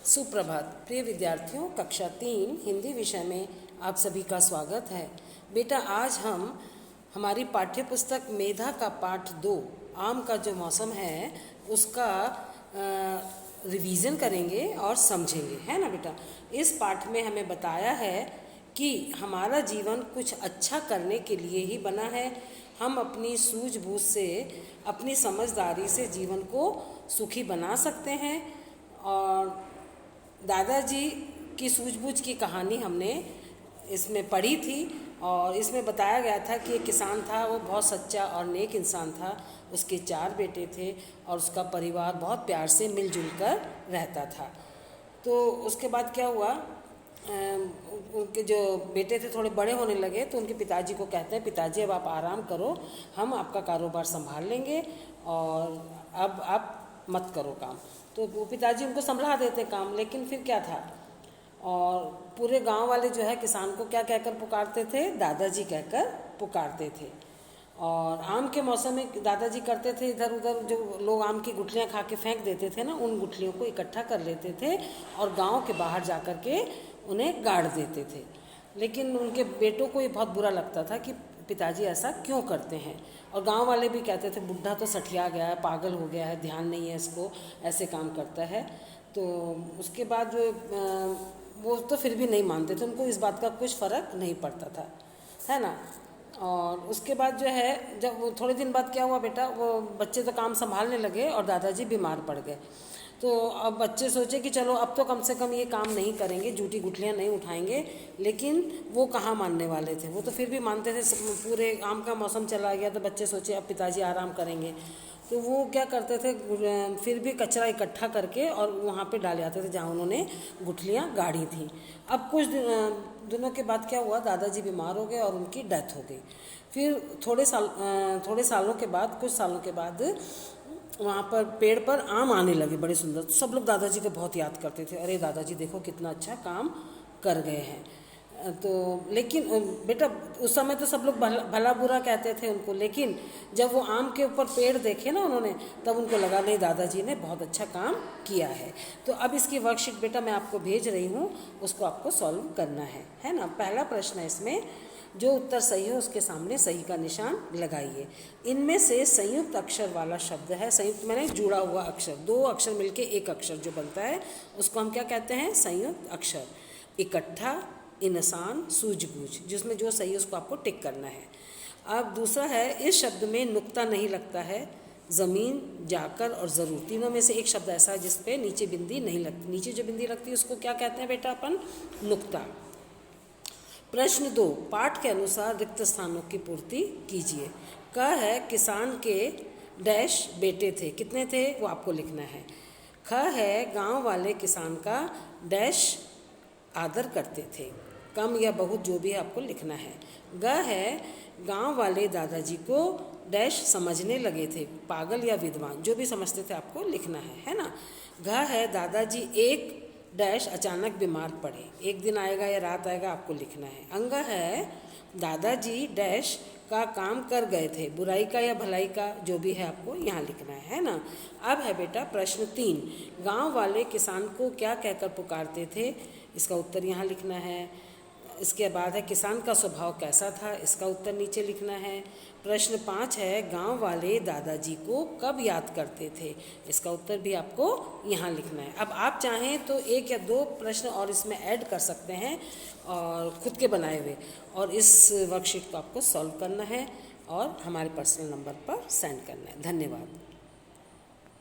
सुप्रभात प्रिय विद्यार्थियों, कक्षा 3 हिंदी विषय में आप सभी का स्वागत है। बेटा, आज हम हमारी पाठ्य पुस्तक मेधा का पाठ 2 आम का जो मौसम है उसका रिवीजन करेंगे और समझेंगे, है ना बेटा। इस पाठ में हमें बताया है कि हमारा जीवन कुछ अच्छा करने के लिए ही बना है। हम अपनी सूझबूझ से, अपनी समझदारी से जीवन को सुखी बना सकते हैं। और दादाजी की सूझबूझ की कहानी हमने इसमें पढ़ी थी और इसमें बताया गया था कि एक किसान था, वो बहुत सच्चा और नेक इंसान था। उसके 4 बेटे थे और उसका परिवार बहुत प्यार से मिलजुल कर रहता था। तो उसके बाद क्या हुआ, उनके जो बेटे थे थोड़े बड़े होने लगे तो उनके पिताजी को कहते हैं, पिताजी अब आप आराम करो, हम आपका कारोबार संभाल लेंगे और अब आप मत करो काम। तो वो पिताजी उनको संभला देते काम, लेकिन फिर क्या था, और पूरे गांव वाले जो है किसान को क्या कहकर पुकारते थे, दादाजी कहकर पुकारते थे। और आम के मौसम में दादाजी करते थे, इधर उधर जो लोग आम की गुठलियाँ खा के फेंक देते थे ना, उन गुठलियों को इकट्ठा कर लेते थे और गांव के बाहर जा कर के उन्हें गाड़ देते थे। लेकिन उनके बेटों को ये बहुत बुरा लगता था कि पिताजी ऐसा क्यों करते हैं। और गांव वाले भी कहते थे, बुढ़ा तो सठिया गया है, पागल हो गया है, ध्यान नहीं है इसको, ऐसे काम करता है। तो उसके बाद वो तो फिर भी नहीं मानते थे, उनको इस बात का कुछ फ़र्क नहीं पड़ता था, है ना। और उसके बाद जो है, जब वो थोड़े दिन बाद क्या हुआ बेटा, वो बच्चे तो काम संभालने लगे और दादाजी बीमार पड़ गए। तो अब बच्चे सोचे कि चलो अब तो कम से कम ये काम नहीं करेंगे, जूठी गुठलियाँ नहीं उठाएंगे। लेकिन वो कहाँ मानने वाले थे, वो तो फिर भी मानते थे। पूरे आम का मौसम चला गया तो बच्चे सोचे अब पिताजी आराम करेंगे। तो वो क्या करते थे, फिर भी कचरा इकट्ठा करके और वहाँ पे डाले आते थे जहाँ उन्होंने गुठलियाँ गाड़ी थी। अब कुछ दिनों के बाद क्या हुआ, दादाजी बीमार हो गए और उनकी डेथ हो गई। फिर थोड़े सालों के बाद, कुछ सालों के बाद वहाँ पर पेड़ पर आम आने लगे बड़े सुंदर। तो सब लोग दादाजी को बहुत याद करते थे, अरे दादाजी देखो कितना अच्छा काम कर गए हैं। तो लेकिन बेटा उस समय तो सब लोग भला बुरा कहते थे उनको, लेकिन जब वो आम के ऊपर पेड़ देखे ना उन्होंने, तब उनको लगा नहीं, दादाजी ने बहुत अच्छा काम किया है। तो अब इसकी वर्कशीट बेटा मैं आपको भेज रही हूँ, उसको आपको सॉल्व करना है ना। पहला प्रश्न है इसमें, जो उत्तर सही है उसके सामने सही का निशान लगाइए। इनमें से संयुक्त अक्षर वाला शब्द है, संयुक्त मैंने जुड़ा हुआ अक्षर, 2 अक्षर मिलके एक अक्षर जो बनता है उसको हम क्या कहते हैं, संयुक्त अक्षर। इकट्ठा, इंसान, सूझबूझ, जिसमें जो सही है उसको आपको टिक करना है। अब दूसरा है, इस शब्द में नुक्ता नहीं लगता है। ज़मीन, जाकर और ज़रूर, तीनों में से एक शब्द ऐसा है जिसपे नीचे बिंदी नहीं लगती। नीचे जो बिंदी लगती है उसको क्या कहते हैं बेटा अपन, नुक्ता। प्रश्न 2, पाठ के अनुसार रिक्त स्थानों की पूर्ति कीजिए। क है, किसान के डैश बेटे थे, कितने थे वो आपको लिखना है। ख है, गांव वाले किसान का डैश आदर करते थे, कम या बहुत जो भी है आपको लिखना है। ग है, गांव वाले दादाजी को डैश समझने लगे थे, पागल या विद्वान, जो भी समझते थे आपको लिखना है ना। घ है, दादाजी एक डैश अचानक बीमार पड़े, एक दिन आएगा या रात आएगा आपको लिखना है। अंग है, दादाजी डैश का काम कर गए थे, बुराई का या भलाई का, जो भी है आपको यहाँ लिखना है ना। अब है बेटा प्रश्न 3, गांव वाले किसान को क्या कहकर पुकारते थे, इसका उत्तर यहाँ लिखना है। इसके बाद है, किसान का स्वभाव कैसा था, इसका उत्तर नीचे लिखना है। प्रश्न 5 है, गांव वाले दादाजी को कब याद करते थे, इसका उत्तर भी आपको यहाँ लिखना है। अब आप चाहें तो 1 या 2 प्रश्न और इसमें ऐड कर सकते हैं और खुद के बनाए हुए, और इस वर्कशीट को आपको सॉल्व करना है और हमारे पर्सनल नंबर पर सेंड करना है। धन्यवाद।